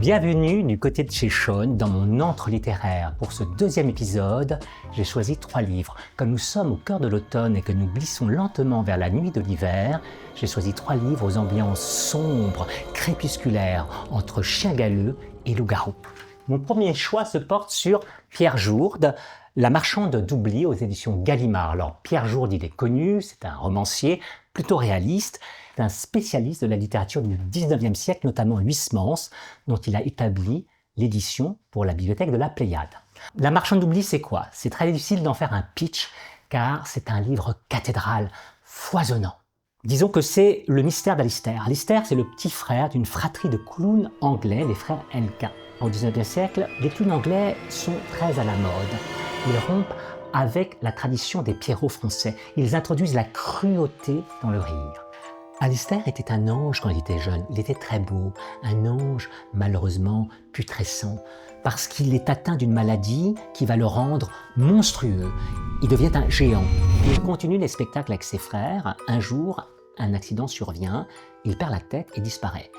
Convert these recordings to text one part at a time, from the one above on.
Bienvenue du côté de chez Shawn dans mon antre littéraire. Pour ce deuxième épisode, j'ai choisi 3 livres. Comme nous sommes au cœur de l'automne et que nous glissons lentement vers la nuit de l'hiver, j'ai choisi 3 livres aux ambiances sombres, crépusculaires, entre chien galeux et loup-garou. Mon premier choix se porte sur Pierre Jourde, La marchande d'oubli aux éditions Gallimard. Alors Pierre Jourde, il est connu, c'est un romancier plutôt réaliste, un spécialiste de la littérature du 19e siècle, notamment Huysmans, dont il a établi l'édition pour la bibliothèque de la Pléiade. La marchande d'oubli, c'est quoi? C'est très difficile d'en faire un pitch, car c'est un livre cathédral, foisonnant. Disons que c'est le mystère d'Alistair. Alistair, c'est le petit frère d'une fratrie de clowns anglais, les frères Elkin. Au 19e siècle, les clowns anglais sont très à la mode. Ils rompent avec la tradition des Pierrots français. Ils introduisent la cruauté dans le rire. Alistair était un ange quand il était jeune. Il était très beau, un ange malheureusement putrescent, parce qu'il est atteint d'une maladie qui va le rendre monstrueux. Il devient un géant. Il continue les spectacles avec ses frères. Un jour, un accident survient, il perd la tête et disparaît.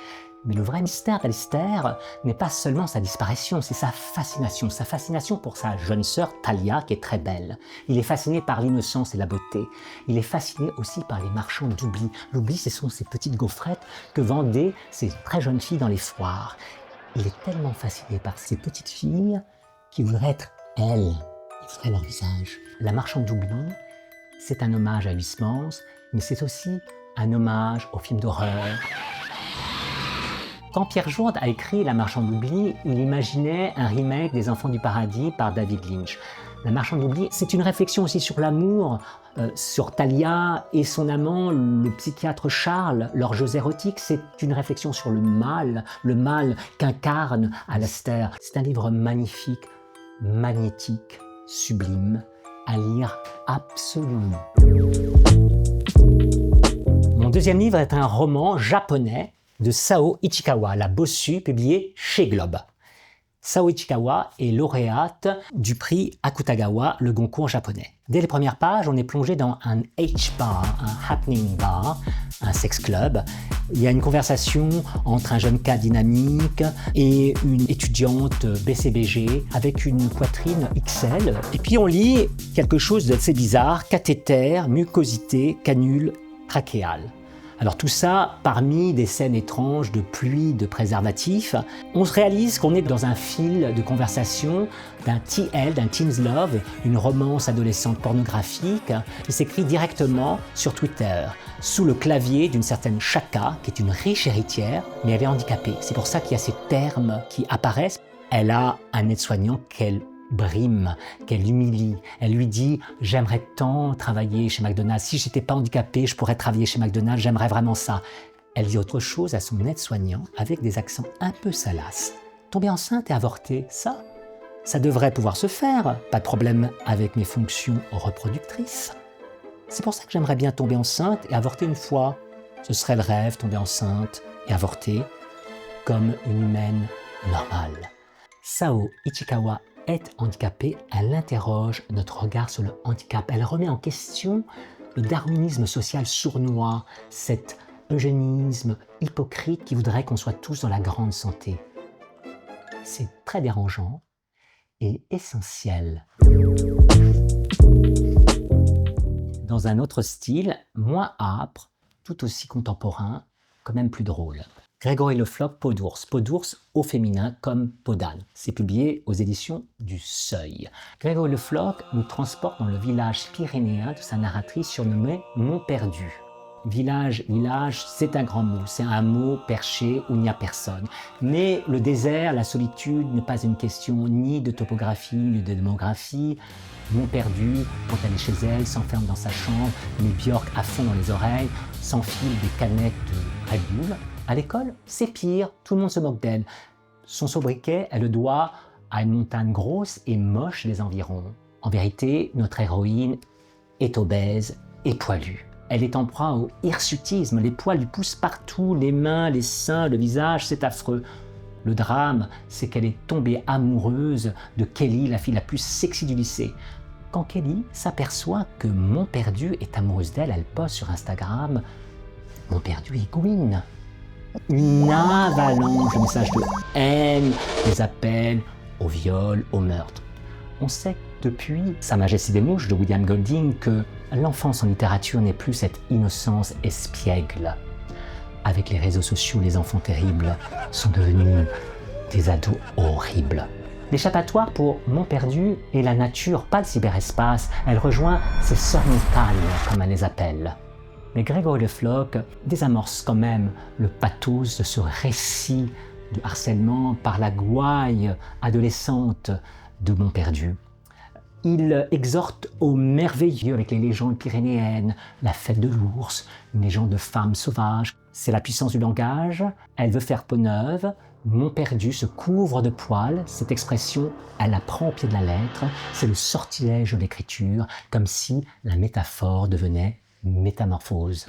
Mais le vrai mystère d'Alistair n'est pas seulement sa disparition, c'est sa fascination pour sa jeune sœur Thalia qui est très belle. Il est fasciné par l'innocence et la beauté. Il est fasciné aussi par les marchands d'oubli. L'oubli, ce sont ces petites gaufrettes que vendaient ces très jeunes filles dans les foires. Il est tellement fasciné par ces petites filles qu'il voudrait être elles. Il voudrait leur visage. La marchande d'oubli, c'est un hommage à Huysmans, mais c'est aussi un hommage au film d'horreur. Quand Pierre Jourde a écrit La marchande d'oubli, il imaginait un remake des Enfants du paradis par David Lynch. La marchande d'oubli, c'est une réflexion aussi sur l'amour, sur Thalia et son amant, le psychiatre Charles, leur jeux érotiques. C'est une réflexion sur le mal qu'incarne Alistair. C'est un livre magnifique, magnétique, sublime, à lire absolument. Mon deuxième livre est un roman japonais de Sao Ichikawa, La Bossue, publié chez Globe. Sao Ichikawa est lauréate du prix Akutagawa, le Goncourt japonais. Dès les premières pages, on est plongé dans un H-bar, un happening bar, un sex club. Il y a une conversation entre un jeune cas dynamique et une étudiante BCBG avec une poitrine XL. Et puis on lit quelque chose d'assez bizarre, cathéter, mucosité, canule trachéale. Alors tout ça, parmi des scènes étranges de pluie, de préservatifs, on se réalise qu'on est dans un fil de conversation d'un TL, d'un Teens Love, une romance adolescente pornographique qui s'écrit directement sur Twitter, sous le clavier d'une certaine Chaka, qui est une riche héritière, mais elle est handicapée. C'est pour ça qu'il y a ces termes qui apparaissent. Elle a un aide-soignant qu'elle brime, qu'elle humilie. Elle lui dit « J'aimerais tant travailler chez McDonald's. Si j'étais pas handicapée, je pourrais travailler chez McDonald's. J'aimerais vraiment ça. » Elle dit autre chose à son aide-soignant avec des accents un peu salaces. Tomber enceinte et avorter, ça devrait pouvoir se faire. Pas de problème avec mes fonctions reproductrices. C'est pour ça que j'aimerais bien tomber enceinte et avorter une fois. Ce serait le rêve, tomber enceinte et avorter comme une humaine normale. Sao Ichikawa est handicapée, elle interroge notre regard sur le handicap. Elle remet en question le darwinisme social sournois, cet eugénisme hypocrite qui voudrait qu'on soit tous dans la grande santé. C'est très dérangeant et essentiel. Dans un autre style, moins âpre, tout aussi contemporain, quand même plus drôle. Grégory Le Floch, Peau d'ours au féminin comme peau d'âne. C'est publié aux éditions du Seuil. Grégory Le Floch nous transporte dans le village pyrénéen de sa narratrice surnommée Montperdu. Village, c'est un grand mot, c'est un hameau perché où il n'y a personne. Mais le désert, la solitude n'est pas une question ni de topographie, ni de démographie. Montperdu, quand elle est chez elle, s'enferme dans sa chambre, met Björk à fond dans les oreilles, s'enfile des canettes de Red Bull. À l'école, c'est pire, tout le monde se moque d'elle. Son sobriquet, elle le doit à une montagne grosse et moche des environs. En vérité, notre héroïne est obèse et poilue. Elle est en proie au hirsutisme, les poils lui poussent partout, les mains, les seins, le visage, c'est affreux. Le drame, c'est qu'elle est tombée amoureuse de Kelly, la fille la plus sexy du lycée. Quand Kelly s'aperçoit que Montperdu est amoureuse d'elle, elle poste sur Instagram « Montperdu est Gwyn ». une avalanche de messages de haine, des appels au viol, au meurtre. On sait depuis Sa Majesté des Mouches de William Golding que l'enfance en littérature n'est plus cette innocence espiègle. Avec les réseaux sociaux, les enfants terribles sont devenus des ados horribles. L'échappatoire pour Montperdu est la nature, pas le cyberespace. Elle rejoint ses sœurs montagnes, comme elle les appelle. Mais Grégory Le Floch désamorce quand même le pathos de ce récit de harcèlement par la gouaille adolescente de Montperdu. Il exhorte au merveilleux avec les légendes pyrénéennes, la fête de l'ours, une légende de femme sauvage. C'est la puissance du langage, elle veut faire peau neuve. Montperdu se couvre de poils, cette expression, elle la prend au pied de la lettre, c'est le sortilège de l'écriture, comme si la métaphore devenait métamorphose.